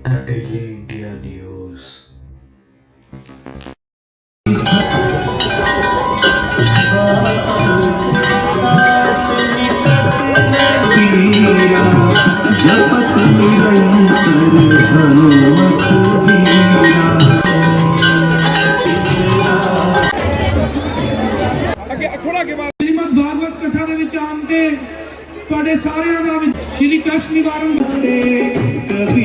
Daily India News. जपत निरंतर हनुमत जीरा। श्रीमद् भागवत कथा ਦੇ ਵਿੱਚ ਆਣ ਕੇ ਤੁਹਾਡੇ ਸਾਰਿਆਂ ਦਾ ਸ਼੍ਰੀ ਕ੍ਰਿਸ਼ਨ ਨਿਵਾਰਨ ਕਵੀ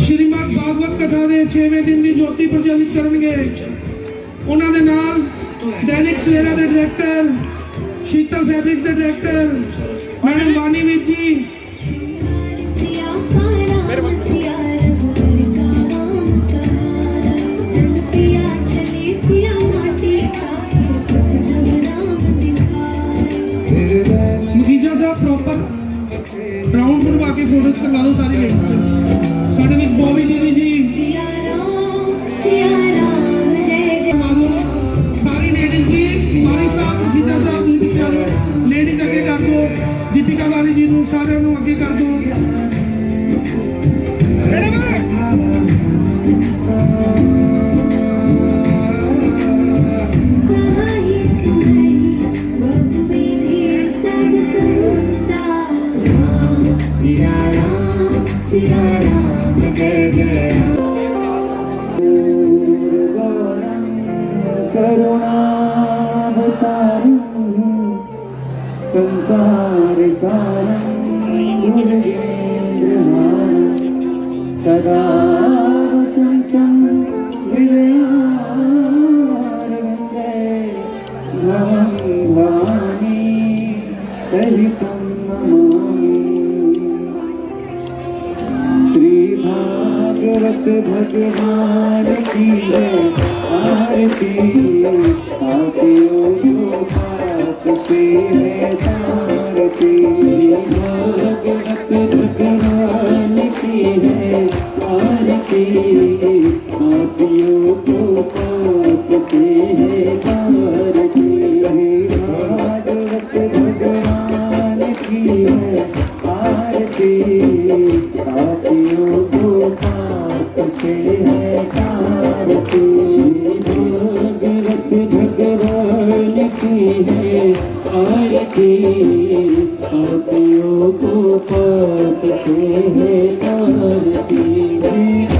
श्रीमद् भागवत कथा ਦੇ 6ਵੇਂ ਦਿਨ ਦੀ ਜੋਤੀ ਪ੍ਰਜਵਲਿਤ ਕਰਨਗੇ। ਉਹਨਾਂ ਦੇ ਨਾਲ दैनिक सवेरा ਦੇ ਡਾਇਰੈਕਟਰ शीतल फैब्रिक्स ਦੇ डायरेक्टर मैडम वानी विज जी, मुखीजा साहब प्रॉपर राउंड बनवा के फोटोज करवा दो सारी लेडीज। साढ़े विच बॉबी दीदी जी सारी लेडीज की मारी साहब मुखीजा साहब लेडीज अगे कर दो, दीपिका वाली जी नूं सारे नूं अगे कर दो। करुणावतारं संसार सारं भुजगेन्द्रहारं सदा वसन्तं हृदयारविन्दे भवं भवानी सहितं नमामि। श्री भागवत भगवान की जय। आरती आतियों को पाप से है तारती। श्री भागवत भगवान की है आरती आतियों को पाप से है तारती। श्री भागवत भगवान की है आरती आतियों को पाप से है तारती। भगवान की है आरती पापियों को पाप से है तारती।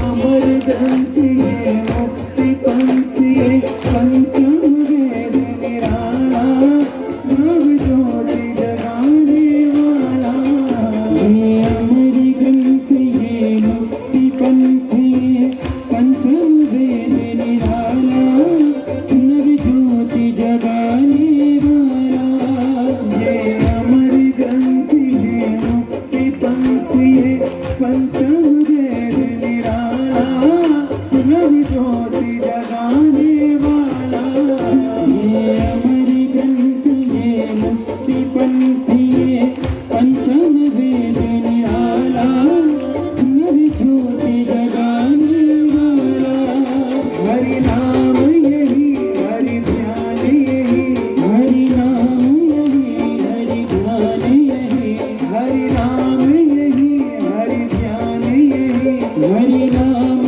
अमर ग्रंथ ये मुक्ति पंथी पंचम वेद निराला नव ज्योति जगाने वाला। ये अमर ग्रंथ ये मुक्ति पंथी पंचम वेद निराला नव ज्योति जगाने वाला। ये अमर ग्रंथ है मुक्ति पंथ ये पंचम वेद निराला नव ज्योति जगाने वाला। ये अमर ग्रंथ ये मुक्ति पंथ ये पंचम वेद निराला नव ज्योति जगाने वाला। हरि नाम यही हरि ध्यान यही हरि नाम यही हरि ध्यान यही हरि नाम यही हरि ध्यान यही हरि नाम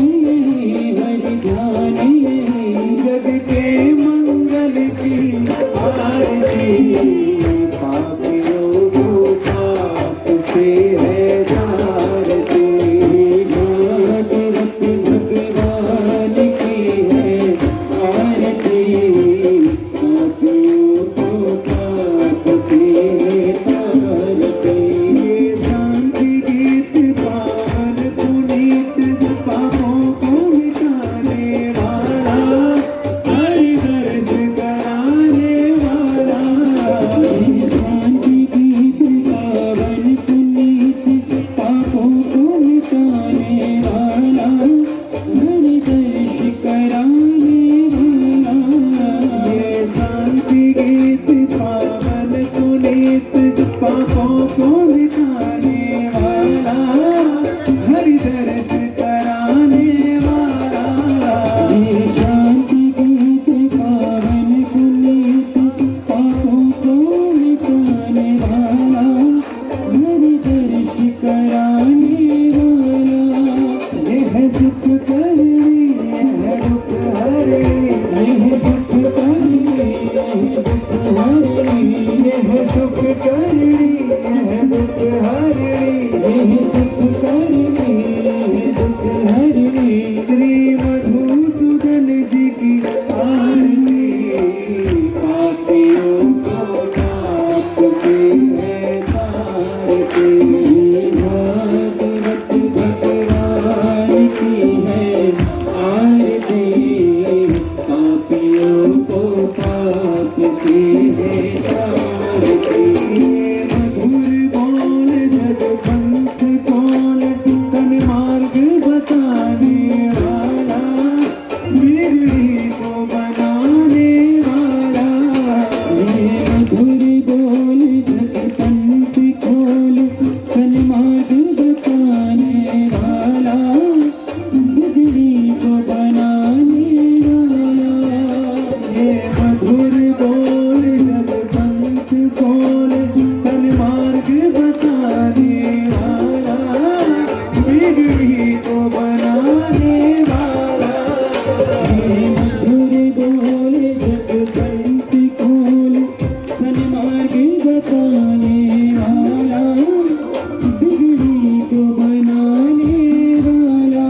है सुख करनी है दुख हरनी, ये है सुख करनी है दुख हरनी, ये है सुख करनी है दुख हरनी, ये है सुख करनी है दुख हरनी। श्री मधुसूदन जी की आरती, पापियों को पाप से है तारती। श्री भागवत भगवान की है आरती, पापियों को पाप से है तारती। मधुर बोल जग पंथ खोल, सन्मार्ग बताने वाला, बिगड़ी को बनाने वाला। ये मधुर बोल जग पंथ खोल, सन्मार्ग बताने वाला, बिगड़ी को बनाने वाला। ये मधुर बोल जग पंथ खोल, सन्मार्ग बताने वाला, बिगड़ी को बनाने वाला। ये मधुर बोल जग पंथ खोल, सन्मार्ग बताने वाला, बिगड़ी को बनाने वाला।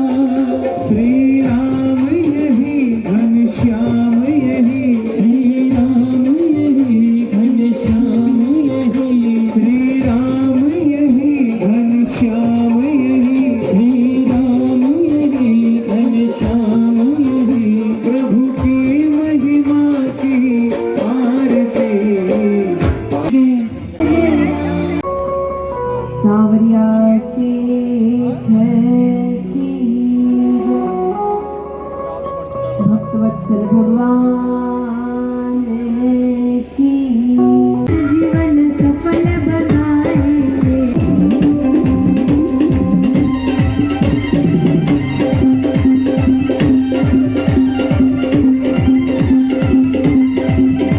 श्री राम यही घनश्याम यही, श्री राम यही घनश्याम यही, श्री राम यही घनश्याम यही, श्री राम यही घनश्याम यही। प्रभु की महिमा की आरती। सावरिया सेठ की जय, भक्तवत्सल भगवान की। जीवन सफल बनाएंगे,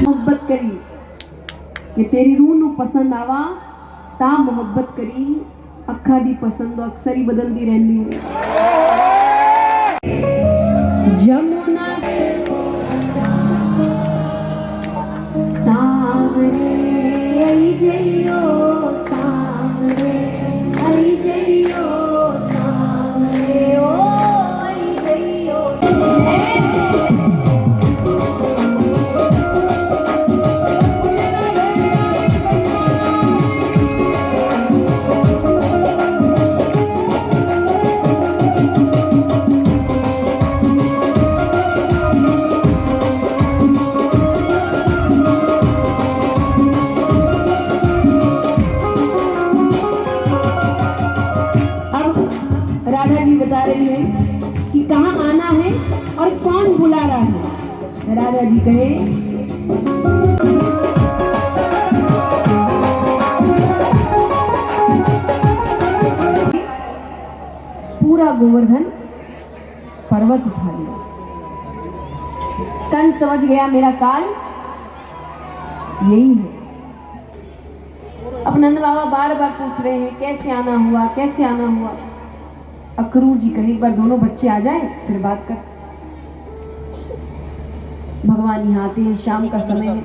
मोहब्बत करी कि तेरी रूह नू पसंद आवा, ता मोहब्बत करी, अखा दी पसंद अक्सर ही बदलती रहनी है। जमुना सावरे आई जइयो, सावरे आई जइयो, सावरे ओ आई जइयो। राधा जी बता रही है कि कहाँ आना है और कौन बुला रहा है। राधा जी कहे, पूरा गोवर्धन पर्वत उठा लिया। कंस समझ गया मेरा काल यही है। अब नंद बाबा बार बार पूछ रहे हैं कैसे आना हुआ, कैसे आना हुआ। अक्रूर जी कहे एक बार दोनों बच्चे आ जाए फिर बात कर। भगवान यहाँ आते हैं, शाम का समय है।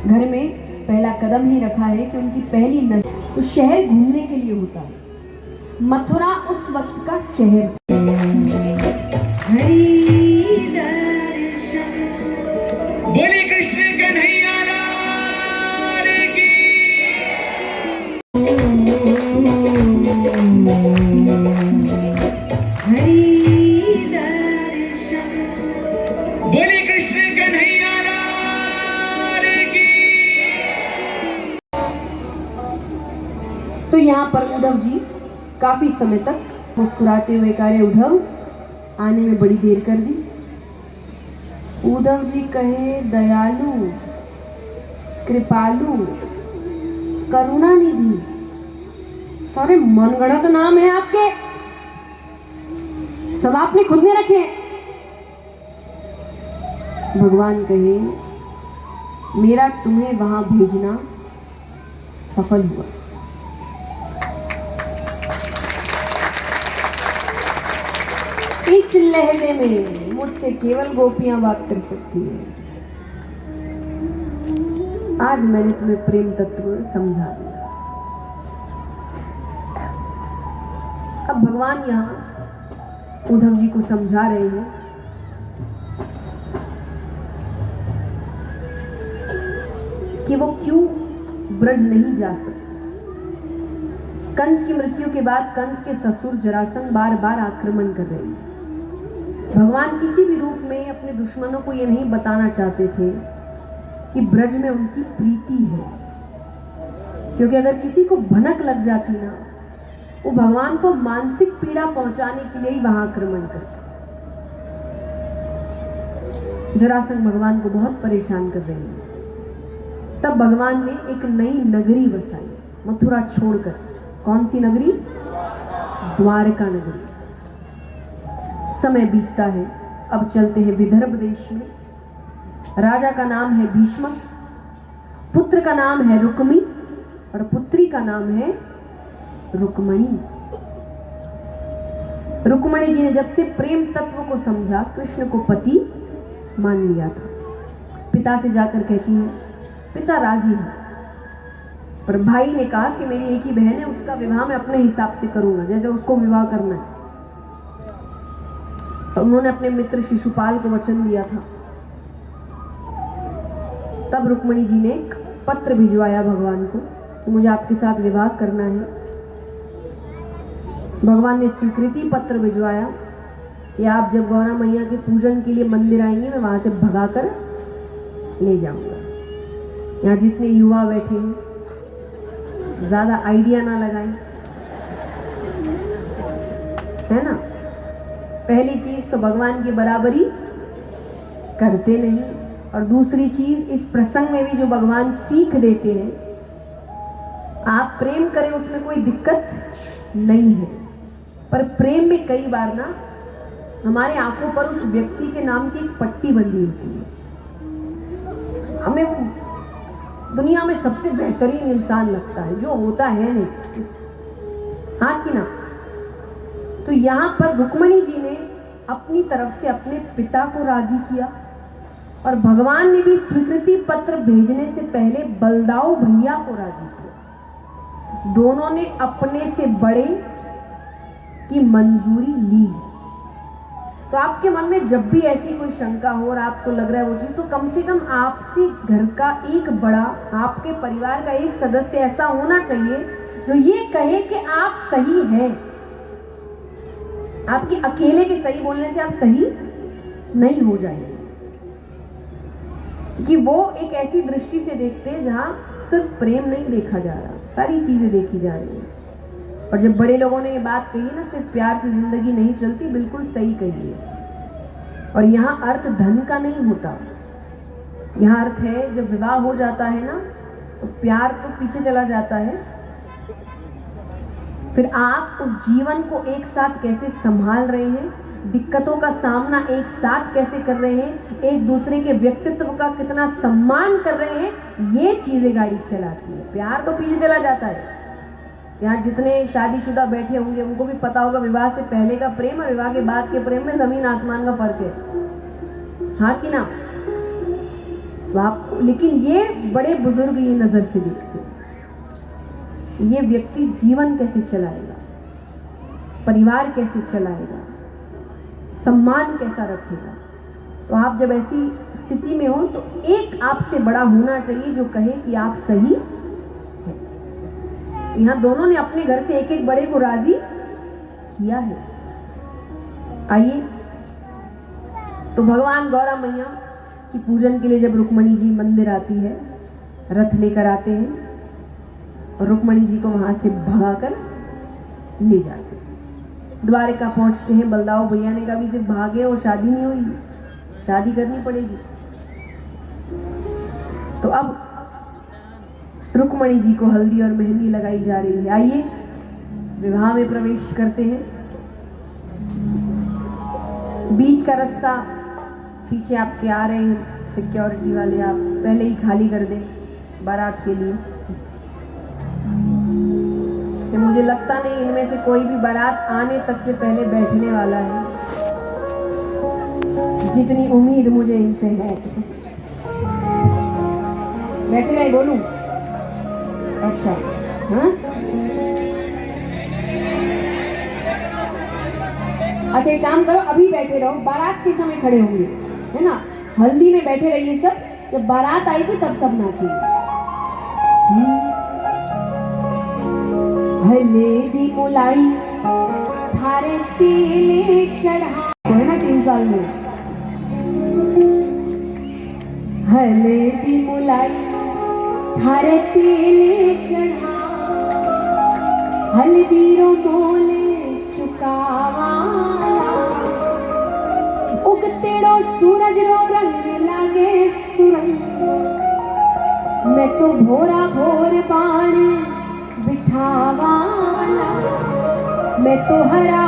घर में पहला कदम ही रखा है कि उनकी पहली नजर उस शहर घूमने के लिए होता है। मथुरा उस वक्त का शहर। हरि दर्शन बोले कृष्ण कन्हैया लाल की। हरि दर्शन बोले कृष्ण कन्हैया लाल की। तो यहाँ पर उद्धव जी काफी समय तक मुस्कुराते हुए कह रहे, उद्धव आने में बड़ी देर कर दी। उद्धव जी कहे, दयालु, कृपालु, करुणानिधि, सारे मनगढ़ंत नाम है आपके, सब आपने खुद में रखे। भगवान कहे, मेरा तुम्हें वहां भेजना सफल हुआ। लहजे में मुझसे केवल गोपियां बात कर सकती हैं। आज मैंने तुम्हें प्रेम तत्व समझा दिया। अब भगवान यहाँ उद्धव जी को समझा रहे हैं कि वो क्यों ब्रज नहीं जा सकते। कंस की मृत्यु के बाद कंस के ससुर जरासंध बार बार आक्रमण कर रहे हैं। भगवान किसी भी रूप में अपने दुश्मनों को ये नहीं बताना चाहते थे कि ब्रज में उनकी प्रीति है, क्योंकि अगर किसी को भनक लग जाती ना, वो भगवान को मानसिक पीड़ा पहुंचाने के लिए ही वहां आक्रमण करते। जरासंध भगवान को बहुत परेशान कर रहे हैं। तब भगवान ने एक नई नगरी बसाई, मथुरा छोड़कर। कौन सी नगरी? द्वारका नगरी। समय बीतता है, अब चलते हैं विदर्भ देश में। राजा का नाम है भीष्मक, पुत्र का नाम है रुक्मी और पुत्री का नाम है रुक्मणी। रुक्मणी जी ने जब से प्रेम तत्व को समझा, कृष्ण को पति मान लिया था। पिता से जाकर कहती है, पिता राजी है, पर भाई ने कहा कि मेरी एक ही बहन है, उसका विवाह मैं अपने हिसाब से करूंगा, जैसे उसको विवाह करना है। तो उन्होंने अपने मित्र शिशुपाल को वचन दिया था। तब रुक्मणी जी ने एक पत्र भिजवाया भगवान को कि मुझे आपके साथ विवाह करना है। भगवान ने स्वीकृति पत्र भिजवाया कि आप जब गौरा मैया के पूजन के लिए मंदिर आएंगे, मैं वहां से भगाकर ले जाऊंगा। यहाँ जितने युवा बैठे हैं, ज्यादा आइडिया ना लगाएं, है ना। पहली चीज तो भगवान की बराबरी करते नहीं, और दूसरी चीज इस प्रसंग में भी जो भगवान सीख देते हैं, आप प्रेम करें उसमें कोई दिक्कत नहीं है, पर प्रेम में कई बार ना हमारे आंखों पर उस व्यक्ति के नाम की एक पट्टी बंधी होती है। हमें वो दुनिया में सबसे बेहतरीन इंसान लगता है, जो होता है नहीं, हाँ कि ना। तो यहाँ पर रुक्मणी जी ने अपनी तरफ से अपने पिता को राजी किया, और भगवान ने भी स्वीकृति पत्र भेजने से पहले बलदाऊ भैया को राजी किया। दोनों ने अपने से बड़े की मंजूरी ली। तो आपके मन में जब भी ऐसी कोई शंका हो और आपको लग रहा है वो चीज, तो कम से कम आपसे घर का एक बड़ा, आपके परिवार का एक सदस्य ऐसा होना चाहिए जो ये कहे कि आप सही हैं। आपके अकेले के सही बोलने से आप सही नहीं हो जाएंगे, कि वो एक ऐसी दृष्टि से देखते हैं जहां सिर्फ प्रेम नहीं देखा जा रहा, सारी चीजें देखी जा रही हैं। और जब बड़े लोगों ने ये बात कही ना, सिर्फ प्यार से जिंदगी नहीं चलती, बिल्कुल सही कही है। और यहाँ अर्थ धन का नहीं होता, यहाँ अर्थ है जब विवाह हो जाता है ना, तो प्यार तो पीछे चला जाता है, फिर आप उस जीवन को एक साथ कैसे संभाल रहे हैं, दिक्कतों का सामना एक साथ कैसे कर रहे हैं, एक दूसरे के व्यक्तित्व का कितना सम्मान कर रहे हैं, ये चीजें गाड़ी चलाती है। प्यार तो पीछे चला जाता है। यहाँ जितने शादीशुदा बैठे होंगे उनको भी पता होगा विवाह से पहले का प्रेम और विवाह के बाद के प्रेम में जमीन आसमान का फर्क है, हाँ कि ना। लेकिन ये बड़े बुजुर्ग ये नजर से देखते हैं, ये व्यक्ति जीवन कैसे चलाएगा, परिवार कैसे चलाएगा, सम्मान कैसा रखेगा। तो आप जब ऐसी स्थिति में हो तो एक आपसे बड़ा होना चाहिए जो कहे कि आप सही हैं। यहाँ दोनों ने अपने घर से एक एक बड़े को राजी किया है। आइए, तो भगवान गौरा मैया की पूजन के लिए जब रुक्मणी जी मंदिर आती है, रथ लेकर आते हैं और रुक्मणी जी को वहां से भगाकर ले जाते हैं। द्वारका पहुंचते हैं। बलदाऊ भैया ने कहा भी सिर्फ भागे और शादी नहीं हुई, शादी करनी पड़ेगी। तो अब रुक्मणी जी को हल्दी और मेहंदी लगाई जा रही है। आइए विवाह में प्रवेश करते हैं। बीच का रास्ता पीछे आपके आ रहे हैं सिक्योरिटी वाले, आप पहले ही खाली कर दें बारात के लिए। से मुझे लगता नहीं इनमें से कोई भी बारात आने तक से पहले बैठने वाला है। जितनी उम्मीद मुझे इनसे है। बैठे रहे बोलूं? अच्छा, हाँ अच्छा, एक काम करो, अभी बैठे रहो, बारात के समय खड़े होंगे, है ना? हल्दी में बैठे रहिए सब, जब बारात आएगी तब सब नाचेंगे। हले दी मुलाई थारे तेले चढ़ा, है ना 3 साल में। हले दी मुलाई थारे तेले चढ़ा, हल्दी रो मोले चुकावाला, उगतेड़ो सूरज रो रंग लागे सुरंग, मैं तो भोरा भोर पानी बिठावाला, मैं तो हरा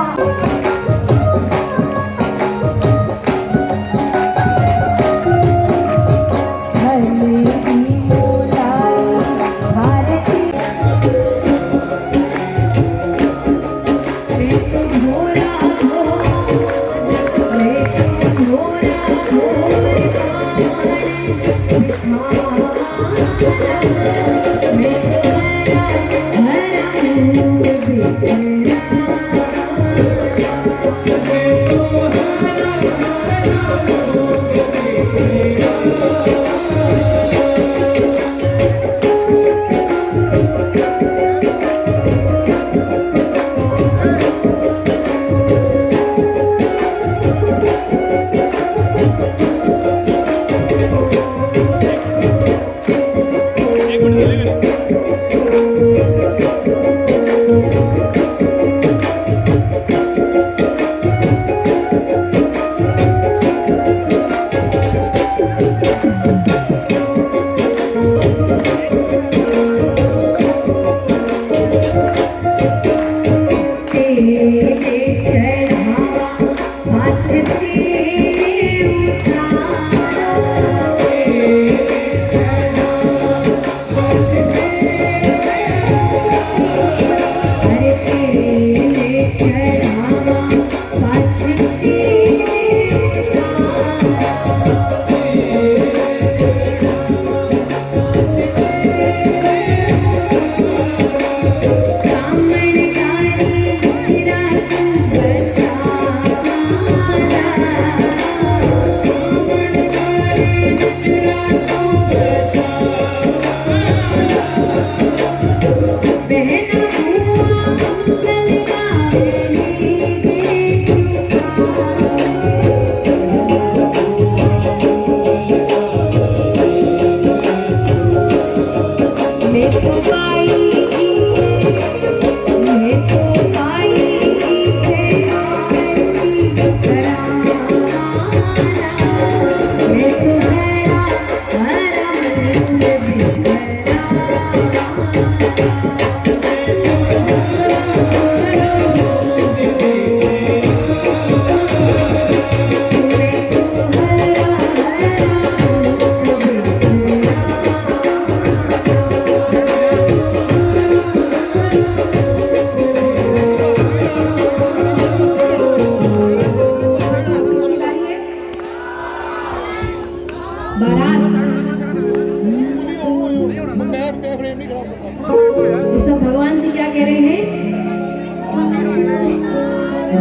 तो सब भगवान से क्या कह रहे हैं?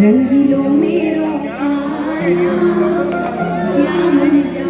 रंगीलो मेरो आया, या मन जा।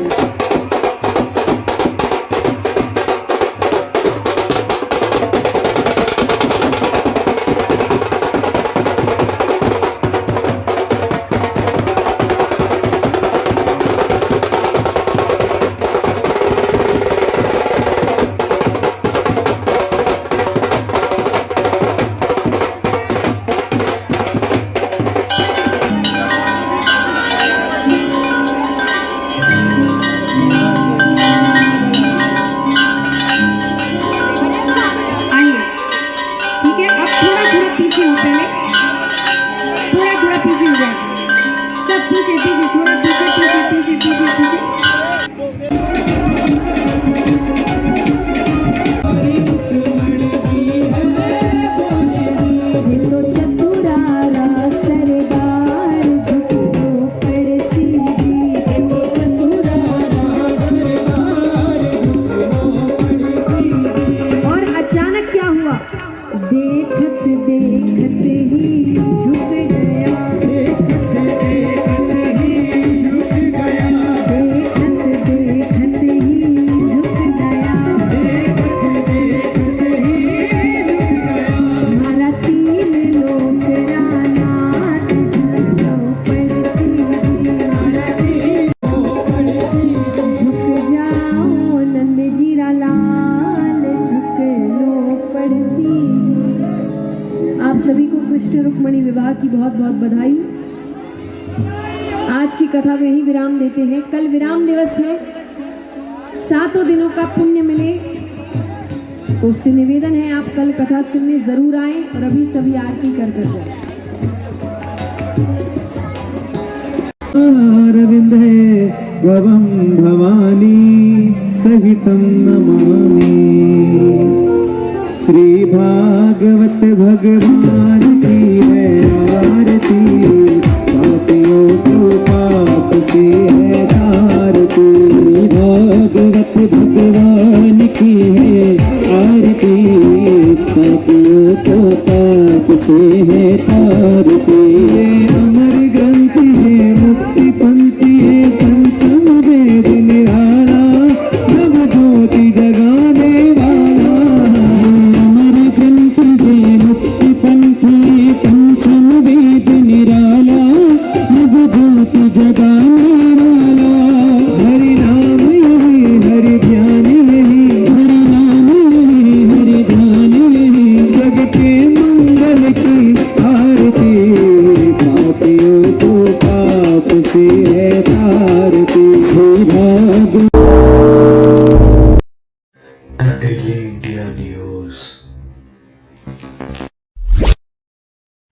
आज की कथा में ही विराम देते हैं। कल विराम दिवस है, 7 दिनों का पुण्य मिले तो उससे निवेदन है आप कल कथा सुनने जरूर आए और अभी सभी आरती कर जाए। अरविंदे भवं भवानी सहितं नमामि। श्री भागवत भगवान की है आरती, पापियों को पाप से है तारती। श्री भागवत भगवान की है आरती, पापियों को पाप से है तारती। ये अमर ग्रंथ है, मुक्ति पंथी है, पंचम वेद निराला, नव ज्योति जगाने वाला। अमर ग्रंथ है, मुक्ति पंथी, पंचम वेद निराला, नव ज्योति जगाने